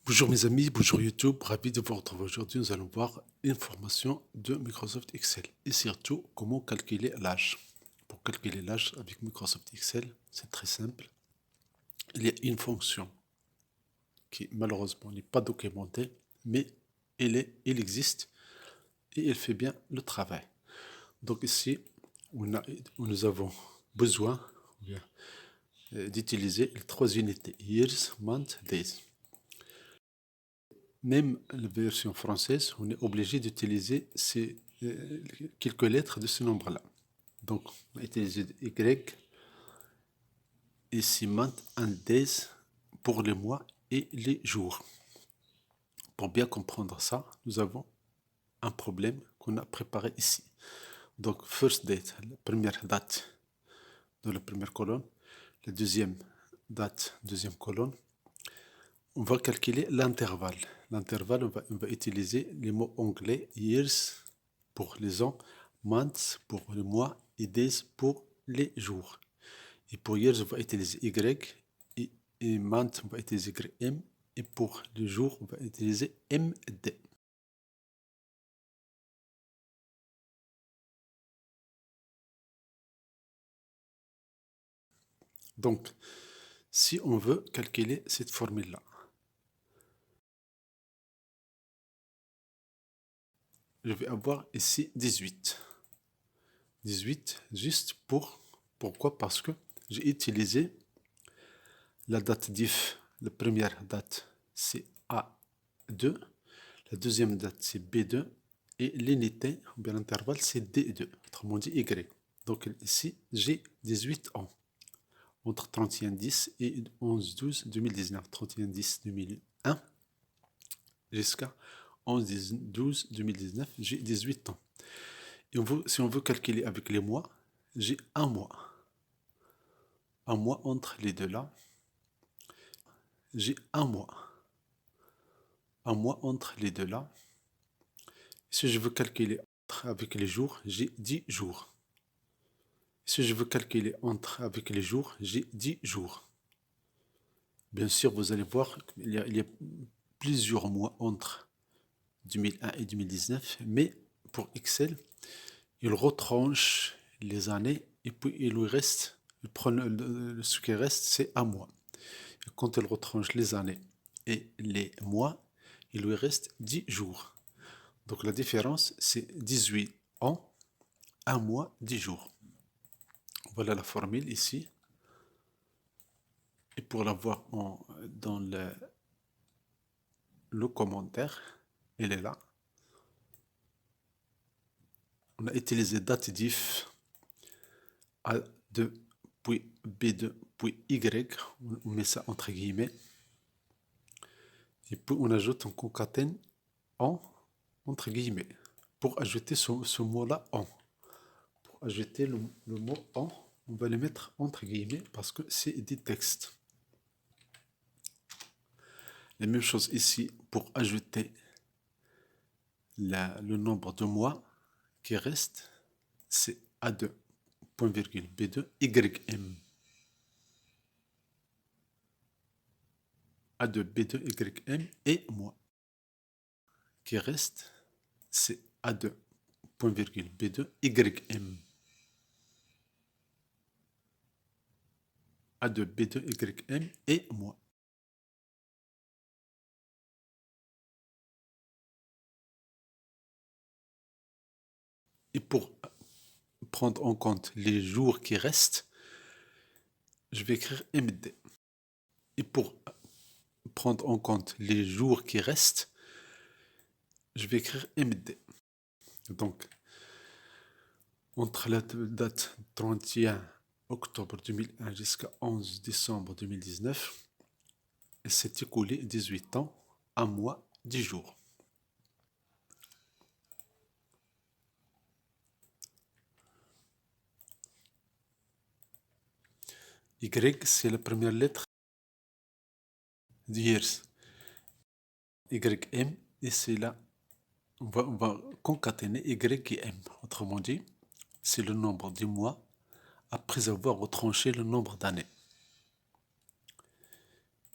Bonjour mes amis, bonjour YouTube, ravi de vous retrouver aujourd'hui. Nous allons voir une formation de Microsoft Excel et surtout comment calculer l'âge. Pour calculer l'âge avec Microsoft Excel, c'est très simple. Il y a une fonction qui malheureusement n'est pas documentée, mais elle existe et elle fait bien le travail. Donc ici, nous avons besoin d'utiliser les trois unités, years, month, days. Même la version française, on est obligé d'utiliser ces quelques lettres de ce nombre-là. Donc, on va utiliser Y, ici month and days pour les mois et les jours. Pour bien comprendre ça, nous avons un problème qu'on a préparé ici. Donc, first date, la première date de la première colonne, la deuxième date, deuxième colonne. On va calculer l'intervalle. L'intervalle, on va utiliser les mots anglais years pour les ans, months pour les mois et days pour les jours. Et pour years, on va utiliser Y et month, on va utiliser M et pour les jours, on va utiliser MD. Donc, si on veut calculer cette formule-là, je vais avoir ici 18. 18 juste pourquoi? Parce que j'ai utilisé la date diff, la première date c'est A2, la deuxième date c'est B2 et l'unité, ou bien l'intervalle c'est D2, autrement dit Y. Donc ici j'ai 18 ans, entre 31-10 et 11-12-2019, 31-10-2001 jusqu'à 11-12-2019, j'ai 18 ans. Et si on veut calculer avec les mois, j'ai un mois. Un mois entre les deux là, j'ai un mois. Un mois entre les deux là. Si je veux calculer avec les jours, j'ai 10 jours. Si je veux calculer avec les jours, j'ai 10 jours. Bien sûr, vous allez voir qu'il y a plusieurs mois entre 2001 et 2019, mais pour Excel, il retranche les années et puis il lui reste, ce qui reste, c'est un mois. Et quand il retranche les années et les mois, il lui reste 10 jours. Donc la différence, c'est 18 ans, un mois, 10 jours. Voilà la formule ici. Et pour la voir dans le commentaire, elle est là. On a utilisé datif A2 puis B2 puis Y. On met ça entre guillemets. Et puis on ajoute, on concatène en entre guillemets pour ajouter ce mot-là en. Pour ajouter le mot en, on va le mettre entre guillemets parce que c'est des textes. La même chose ici pour ajouter le nombre de mois qui reste, c'est A2, point virgule, B2, YM. A2, B2, YM et mois qui reste, c'est A2, point virgule, B2, YM. A2, B2, YM et mois. Et pour prendre en compte les jours qui restent, je vais écrire MD. Et pour prendre en compte les jours qui restent, je vais écrire MD. Donc, entre la date 31 octobre 2001 jusqu'à 11 décembre 2019, il s'est écoulé 18 ans, un mois, 10 jours. Y, c'est la première lettre de years. YM, et c'est là, on va concaténer Y et M. Autrement dit, c'est le nombre de mois après avoir retranché le nombre d'années.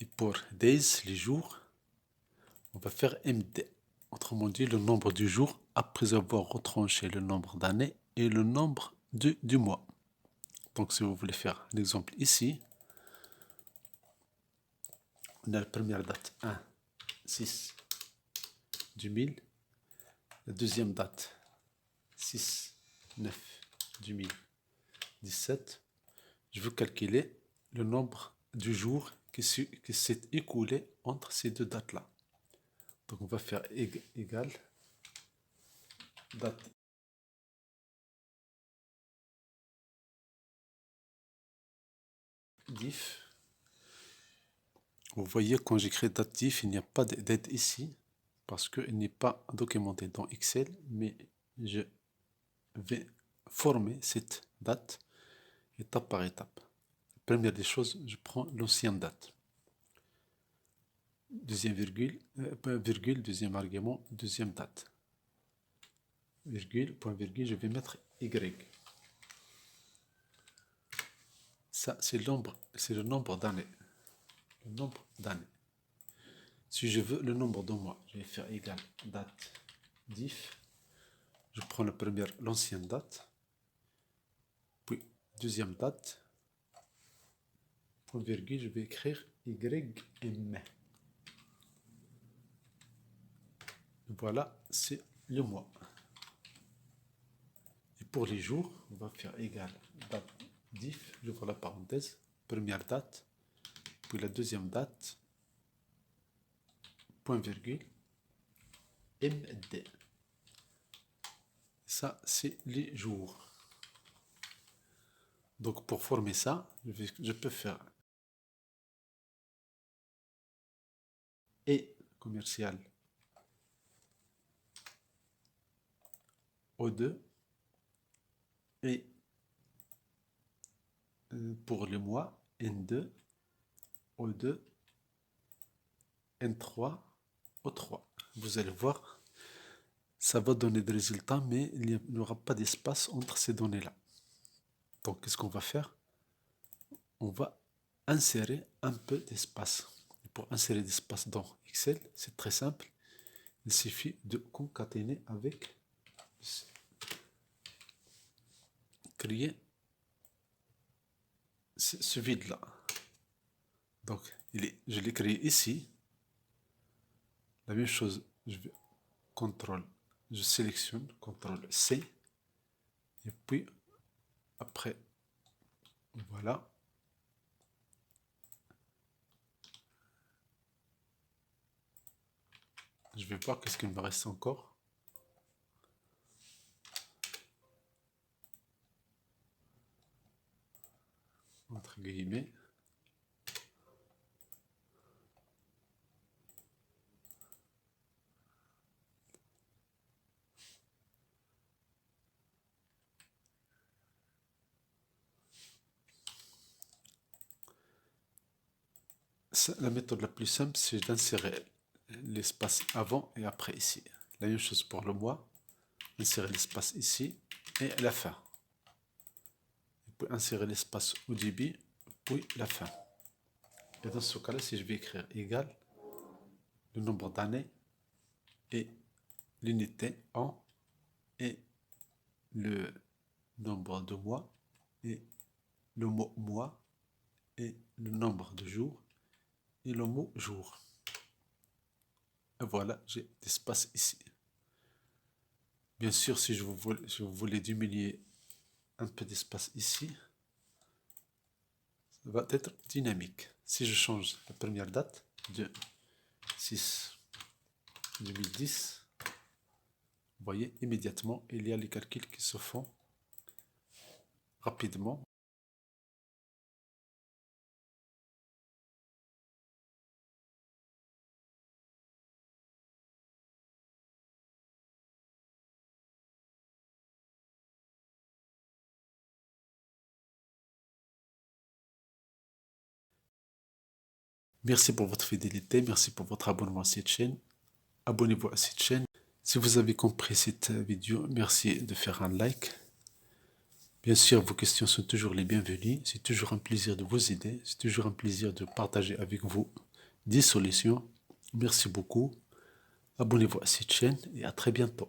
Et pour days, les jours, On va faire MD. Autrement dit, le nombre du jour après avoir retranché le nombre d'années et le nombre du mois. Donc si vous voulez faire l'exemple ici, on a la première date 1, 6 du 1000. La deuxième date 6, 9 du 1017. Je veux calculer le nombre du jour qui s'est écoulé entre ces deux dates-là. Donc on va faire égal date diff. Vous voyez, quand j'écris date diff, il n'y a pas d'aide ici parce qu'il n'est pas documenté dans Excel, mais je vais former cette date étape par étape. Première des choses, je prends l'ancienne date. Deuxième virgule, deuxième argument, deuxième date. Virgule, point virgule, je vais mettre Y. Ça, c'est le nombre d'années. Le nombre d'années. Si je veux le nombre de mois, je vais faire égal date diff. Je prends la première, l'ancienne date. Puis, deuxième date. Point virgule, je vais écrire YM. Voilà, c'est le mois. Et pour les jours, on va faire égal date diff, j'ouvre la parenthèse, première date, puis la deuxième date, point virgule, MD. Ça, c'est les jours. Donc pour former ça, je peux faire et commercial O2 et pour le mois N2, O2, N3, O3. Vous allez voir, ça va donner des résultats, mais il n'y aura pas d'espace entre ces données-là. Donc, qu'est-ce qu'on va faire? On va insérer un peu d'espace. Pour insérer d'espace dans Excel, c'est très simple. Il suffit de concaténer avec créer ce vide-là. Donc, je l'ai créé ici. La même chose, je sélectionne, CTRL C, et puis après, voilà. Je vais voir qu'est-ce qu'il me reste encore. Entre guillemets. La méthode la plus simple, c'est d'insérer l'espace avant et après ici. La même chose pour le mois. Insérer l'espace ici et la fin. Et puis insérer l'espace au début, puis la fin. Et dans ce cas-là, si je vais écrire égal, le nombre d'années et l'unité en et le nombre de mois et le mot mois et le nombre de jours et le mot jour. Et voilà, j'ai d'espace ici. Bien sûr, si vous voulez diminuer un peu d'espace ici, ça va être dynamique. Si je change la première date de 6 2010, vous voyez immédiatement, il y a les calculs qui se font rapidement. Merci pour votre fidélité, merci pour votre abonnement à cette chaîne. Abonnez-vous à cette chaîne. Si vous avez compris cette vidéo, merci de faire un like. Bien sûr, vos questions sont toujours les bienvenues. C'est toujours un plaisir de vous aider. C'est toujours un plaisir de partager avec vous des solutions. Merci beaucoup. Abonnez-vous à cette chaîne et à très bientôt.